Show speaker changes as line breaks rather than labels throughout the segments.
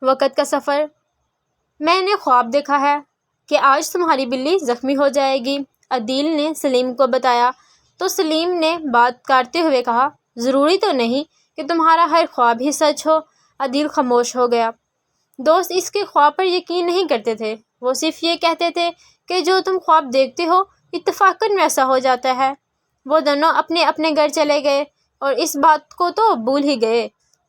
وقت کا سفر۔ میں نے خواب دیکھا ہے کہ آج تمہاری بلی زخمی ہو جائے گی، عدیل نے سلیم کو بتایا۔ تو سلیم نے بات کاٹتے ہوئے کہا، ضروری تو نہیں کہ تمہارا ہر خواب ہی سچ ہو۔ عدیل خاموش ہو گیا۔ دوست اس کے خواب پر یقین نہیں کرتے تھے، وہ صرف یہ کہتے تھے کہ جو تم خواب دیکھتے ہو اتفاقاً ویسا ہو جاتا ہے۔ وہ دونوں اپنے اپنے گھر چلے گئے اور اس بات کو تو بھول ہی گئے۔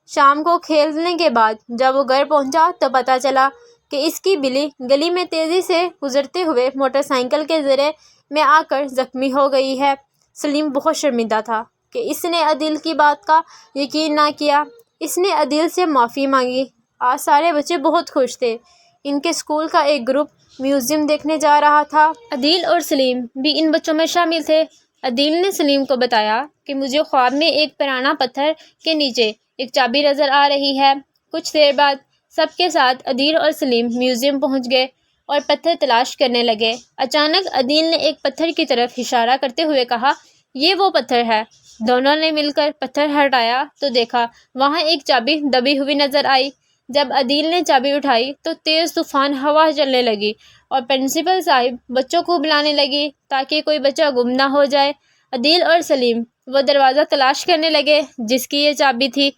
شام کو کھیلنے کے بعد جب وہ گھر پہنچا تو پتہ چلا کہ اس کی بلی گلی میں تیزی سے گزرتے ہوئے موٹر سائیکل کے زرے میں آ کر زخمی ہو گئی ہے۔ سلیم بہت شرمندہ تھا کہ اس نے عدیل کی بات کا یقین نہ کیا۔ اس نے عدیل سے معافی مانگی۔ آج سارے بچے بہت خوش تھے۔ ان کے اسکول کا ایک گروپ میوزیم دیکھنے جا رہا تھا۔ عدیل اور سلیم بھی ان بچوں میں شامل تھے۔ عدیل نے سلیم کو بتایا کہ مجھے خواب میں ایک پرانا پتھر کے نیچے ایک چابی نظر آ رہی ہے۔ کچھ دیر بعد سب کے ساتھ عدیل اور سلیم میوزیم پہنچ گئے اور پتھر تلاش کرنے لگے۔ اچانک عدیل نے ایک پتھر کی طرف اشارہ کرتے ہوئے کہا، یہ وہ پتھر ہے۔ دونوں نے مل کر پتھر ہٹایا تو دیکھا وہاں ایک چابی دبی ہوئی نظر آئی۔ جب عدیل نے چابی اٹھائی تو تیز طوفان ہوا چلنے لگی اور پرنسپل صاحب بچوں کو بلانے لگی تاکہ کوئی بچہ گم نہ ہو جائے۔ عدیل اور سلیم وہ دروازہ تلاش کرنے لگے جس کی یہ چابی تھی۔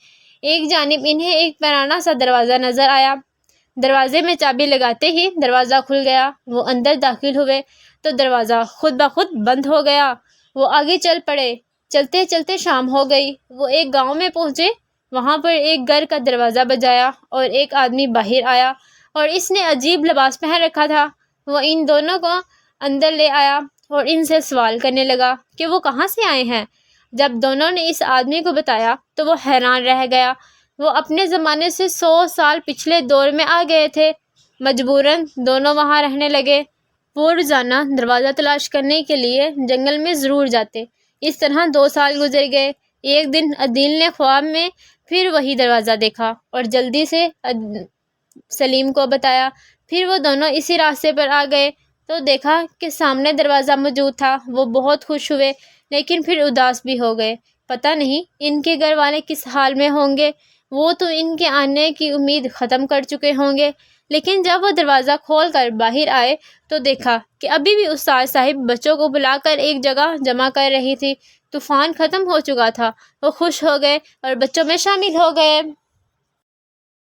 ایک جانب انہیں ایک پرانا سا دروازہ نظر آیا۔ دروازے میں چابی لگاتے ہی دروازہ کھل گیا۔ وہ اندر داخل ہوئے تو دروازہ خود بخود بند ہو گیا۔ وہ آگے چل پڑے۔ چلتے چلتے شام ہو گئی۔ وہ ایک گاؤں میں پہنچے۔ وہاں پر ایک گھر کا دروازہ بجایا اور ایک آدمی باہر آیا اور اس نے عجیب لباس پہن رکھا تھا۔ وہ ان دونوں کو اندر لے آیا اور ان سے سوال کرنے لگا کہ وہ کہاں سے آئے ہیں۔ جب دونوں نے اس آدمی کو بتایا تو وہ حیران رہ گیا۔ وہ اپنے زمانے سے 100 سال پچھلے دور میں آ گئے تھے۔ مجبوراً دونوں وہاں رہنے لگے۔ وہ روزانہ دروازہ تلاش کرنے کے لیے جنگل میں ضرور جاتے۔ اس طرح 2 سال گزر گئے۔ ایک دن عدیل نے خواب میں پھر وہی دروازہ دیکھا اور جلدی سے سلیم کو بتایا۔ پھر وہ دونوں اسی راستے پر آ گئے تو دیکھا کہ سامنے دروازہ موجود تھا۔ وہ بہت خوش ہوئے لیکن پھر اداس بھی ہو گئے۔ پتہ نہیں ان کے گھر والے کس حال میں ہوں گے۔ وہ تو ان کے آنے کی امید ختم کر چکے ہوں گے۔ لیکن جب وہ دروازہ کھول کر باہر آئے تو دیکھا کہ ابھی بھی استاد صاحب بچوں کو بلا کر ایک جگہ جمع کر رہی تھی۔ طوفان ختم ہو چکا تھا۔ وہ خوش ہو گئے اور بچوں میں شامل ہو گئے۔